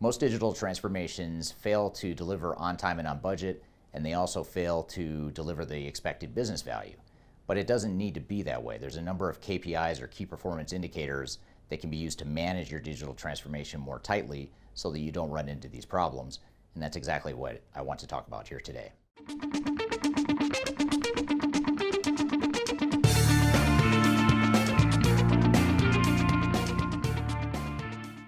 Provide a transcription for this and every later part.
Most digital transformations fail to deliver on time and on budget, and they also fail to deliver the expected business value. But it doesn't need to be that way. There's a number of KPIs or key performance indicators that can be used to manage your digital transformation more tightly so that you don't run into these problems. And that's exactly what I want to talk about here today.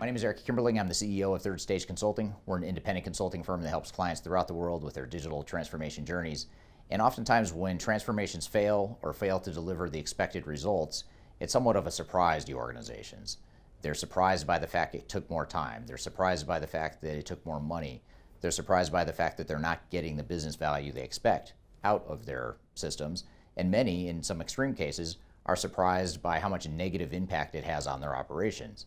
My name is Eric Kimberling. I'm the CEO of Third Stage Consulting. We're an independent consulting firm that helps clients throughout the world with their digital transformation journeys. And oftentimes when transformations fail or fail to deliver the expected results, it's somewhat of a surprise to organizations. They're surprised by the fact it took more time. They're surprised by the fact that it took more money. They're surprised by the fact that they're not getting the business value they expect out of their systems. And many, in some extreme cases, are surprised by how much negative impact it has on their operations.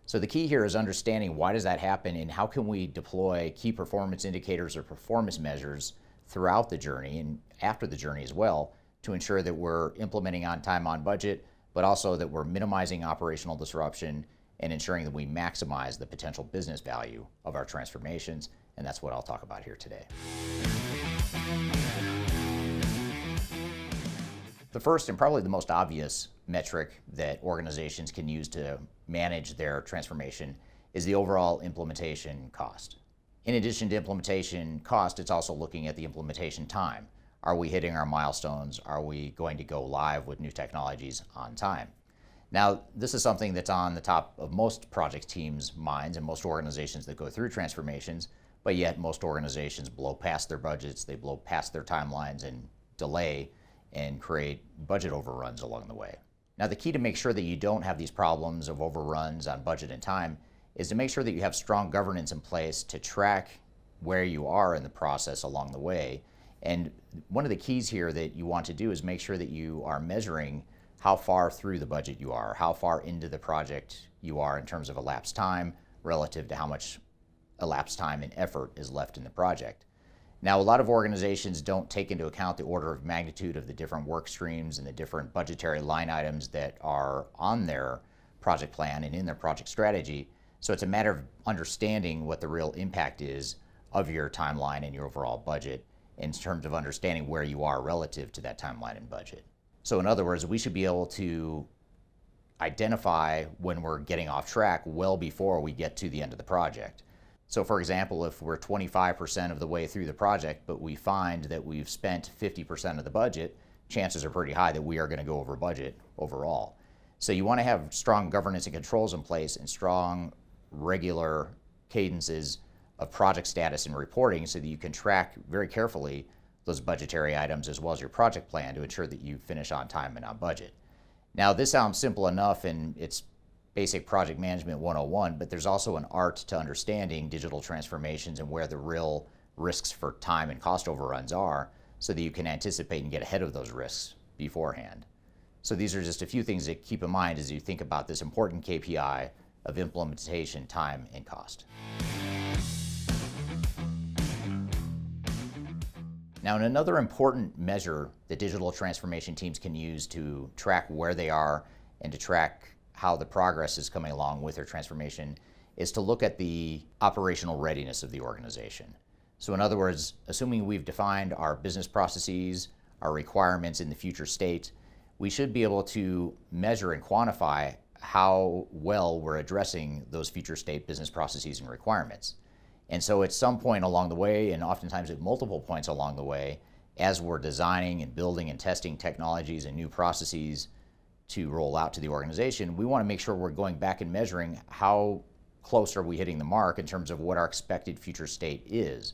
So the key here is understanding why does that happen and how can we deploy key performance indicators or performance measures throughout the journey and after the journey as well to ensure that we're implementing on time, on budget, but also that we're minimizing operational disruption and ensuring that we maximize the potential business value of our transformations. And that's what I'll talk about here today. The first and probably the most obvious metric that organizations can use to manage their transformation is the overall implementation cost. In addition to implementation cost, it's also looking at the implementation time. Are we hitting our milestones? Are we going to go live with new technologies on time? Now, this is something that's on the top of most project teams' minds and most organizations that go through transformations, but yet most organizations blow past their budgets, they blow past their timelines and delay and create budget overruns along the way. Now, the key to make sure that you don't have these problems of overruns on budget and time is to make sure that you have strong governance in place to track where you are in the process along the way. And one of the keys here that you want to do is make sure that you are measuring how far through the budget you are, how far into the project you are in terms of elapsed time relative to how much elapsed time and effort is left in the project. Now, a lot of organizations don't take into account the order of magnitude of the different work streams and the different budgetary line items that are on their project plan and in their project strategy. So it's a matter of understanding what the real impact is of your timeline and your overall budget in terms of understanding where you are relative to that timeline and budget. So in other words, we should be able to identify when we're getting off track well before we get to the end of the project. So for example, if we're 25% of the way through the project, but we find that we've spent 50% of the budget, chances are pretty high that we are going to go over budget overall. So you want to have strong governance and controls in place and strong regular cadences of project status and reporting so that you can track very carefully those budgetary items as well as your project plan to ensure that you finish on time and on budget. Now, this sounds simple enough and it's basic project management 101, but there's also an art to understanding digital transformations and where the real risks for time and cost overruns are so that you can anticipate and get ahead of those risks beforehand. So these are just a few things to keep in mind as you think about this important KPI of implementation time and cost. Now, another important measure that digital transformation teams can use to track where they are and to track how the progress is coming along with their transformation is to look at the operational readiness of the organization. So in other words, assuming we've defined our business processes, our requirements in the future state, we should be able to measure and quantify how well we're addressing those future state business processes and requirements. And so at some point along the way, and oftentimes at multiple points along the way, as we're designing and building and testing technologies and new processes to roll out to the organization, we want to make sure we're going back and measuring how close are we hitting the mark in terms of what our expected future state is.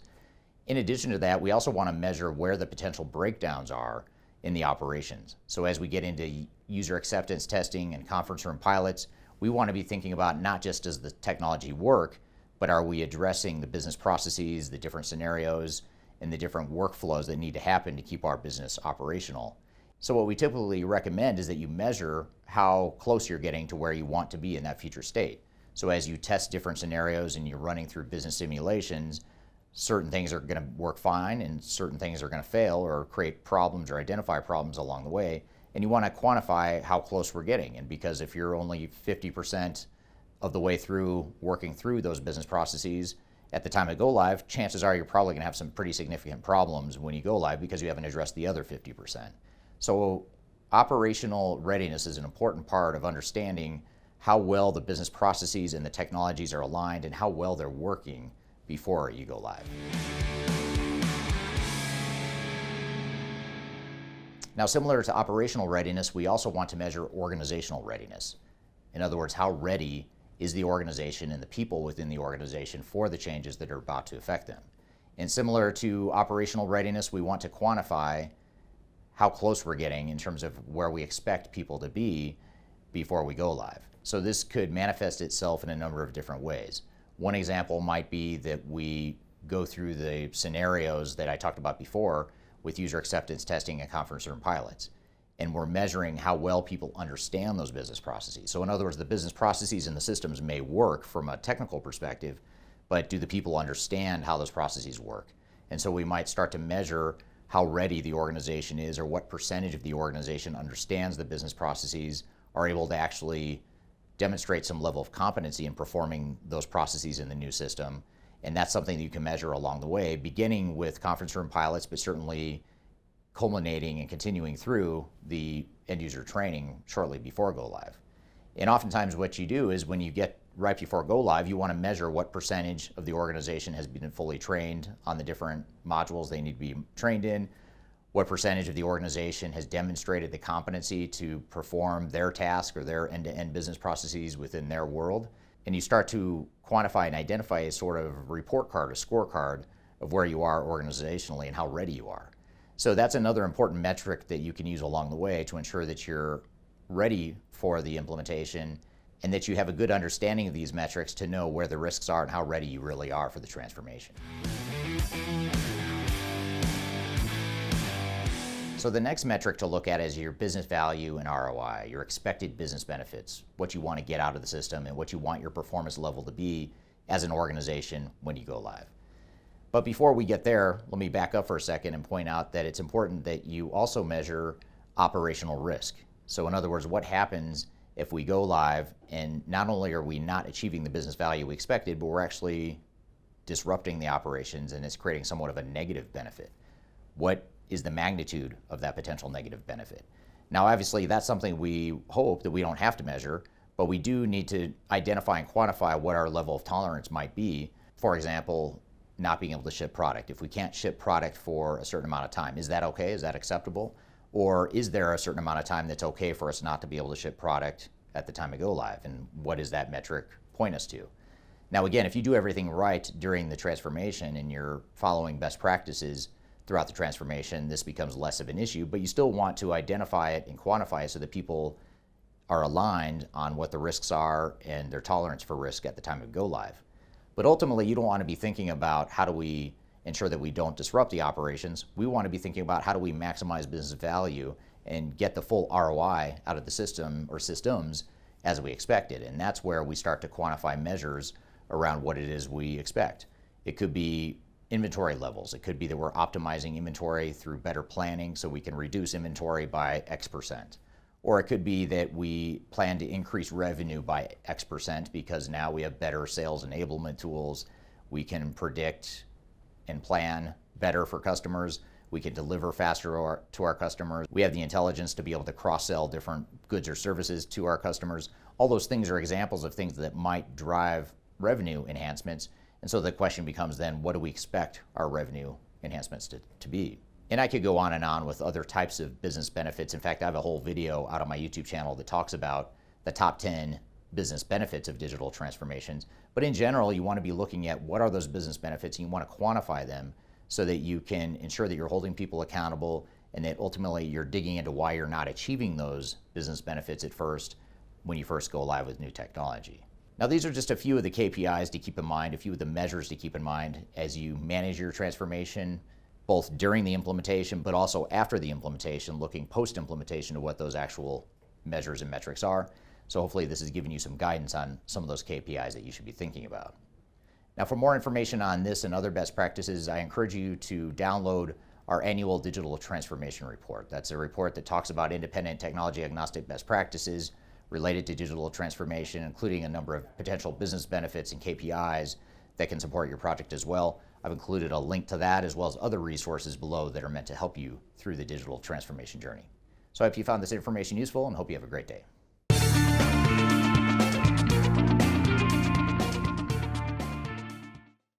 In addition to that, we also want to measure where the potential breakdowns are in the operations. So as we get into user acceptance testing and conference room pilots, we want to be thinking about not just does the technology work, but are we addressing the business processes, the different scenarios, and the different workflows that need to happen to keep our business operational. So what we typically recommend is that you measure how close you're getting to where you want to be in that future state. So as you test different scenarios and you're running through business simulations, certain things are going to work fine and certain things are going to fail or create problems or identify problems along the way. And you want to quantify how close we're getting. And because if you're only 50% of the way through working through those business processes at the time of go live, chances are you're probably going to have some pretty significant problems when you go live because you haven't addressed the other 50%. So operational readiness is an important part of understanding how well the business processes and the technologies are aligned and how well they're working before you go live. Now, similar to operational readiness, we also want to measure organizational readiness. In other words, how ready is the organization and the people within the organization for the changes that are about to affect them. And similar to operational readiness, we want to quantify how close we're getting in terms of where we expect people to be before we go live. So this could manifest itself in a number of different ways. One example might be that we go through the scenarios that I talked about before with user acceptance testing and conference room pilots. And we're measuring how well people understand those business processes. So in other words, the business processes and the systems may work from a technical perspective, but do the people understand how those processes work? And so we might start to measure how ready the organization is, or what percentage of the organization understands the business processes, are able to actually demonstrate some level of competency in performing those processes in the new system. And that's something that you can measure along the way, beginning with conference room pilots, but certainly culminating and continuing through the end user training shortly before go live. And oftentimes what you do is when you get right before go live, you want to measure what percentage of the organization has been fully trained on the different modules they need to be trained in, what percentage of the organization has demonstrated the competency to perform their task or their end-to-end business processes within their world. And you start to quantify and identify a sort of report card, a scorecard of where you are organizationally and how ready you are. So that's another important metric that you can use along the way to ensure that you're ready for the implementation and that you have a good understanding of these metrics to know where the risks are and how ready you really are for the transformation. So the next metric to look at is your business value and ROI, your expected business benefits, what you want to get out of the system and what you want your performance level to be as an organization when you go live. But before we get there, let me back up for a second and point out that it's important that you also measure operational risk. So in other words, what happens if we go live and not only are we not achieving the business value we expected, but we're actually disrupting the operations and it's creating somewhat of a negative benefit. What is the magnitude of that potential negative benefit? Now, obviously, that's something we hope that we don't have to measure, but we do need to identify and quantify what our level of tolerance might be. For example, not being able to ship product. If we can't ship product for a certain amount of time, is that okay? Is that acceptable? Or is there a certain amount of time that's okay for us not to be able to ship product at the time of go live? And what does that metric point us to? Now, again, if you do everything right during the transformation and you're following best practices throughout the transformation, this becomes less of an issue, but you still want to identify it and quantify it so that people are aligned on what the risks are and their tolerance for risk at the time of go live. But ultimately, you don't want to be thinking about how do we ensure that we don't disrupt the operations. We want to be thinking about how do we maximize business value and get the full ROI out of the system or systems as we expected. And that's where we start to quantify measures around what it is we expect. It could be inventory levels. It could be that we're optimizing inventory through better planning so we can reduce inventory by X%. Or it could be that we plan to increase revenue by X% because now we have better sales enablement tools. We can predict and plan better for customers. We can deliver faster to our customers. We have the intelligence to be able to cross-sell different goods or services to our customers. All those things are examples of things that might drive revenue enhancements. And so the question becomes then, what do we expect our revenue enhancements to be? And I could go on and on with other types of business benefits. In fact, I have a whole video out on my YouTube channel that talks about the top 10 business benefits of digital transformations. But in general, you want to be looking at what are those business benefits and you want to quantify them so that you can ensure that you're holding people accountable and that ultimately you're digging into why you're not achieving those business benefits at first when you first go live with new technology. Now, these are just a few of the KPIs to keep in mind, a few of the measures to keep in mind as you manage your transformation, both during the implementation, but also after the implementation, looking post-implementation to what those actual measures and metrics are. So hopefully this has given you some guidance on some of those KPIs that you should be thinking about. Now, for more information on this and other best practices, I encourage you to download our annual digital transformation report. That's a report that talks about independent technology agnostic best practices, related to digital transformation, including a number of potential business benefits and KPIs that can support your project as well. I've included a link to that as well as other resources below that are meant to help you through the digital transformation journey. So I hope you found this information useful and hope you have a great day.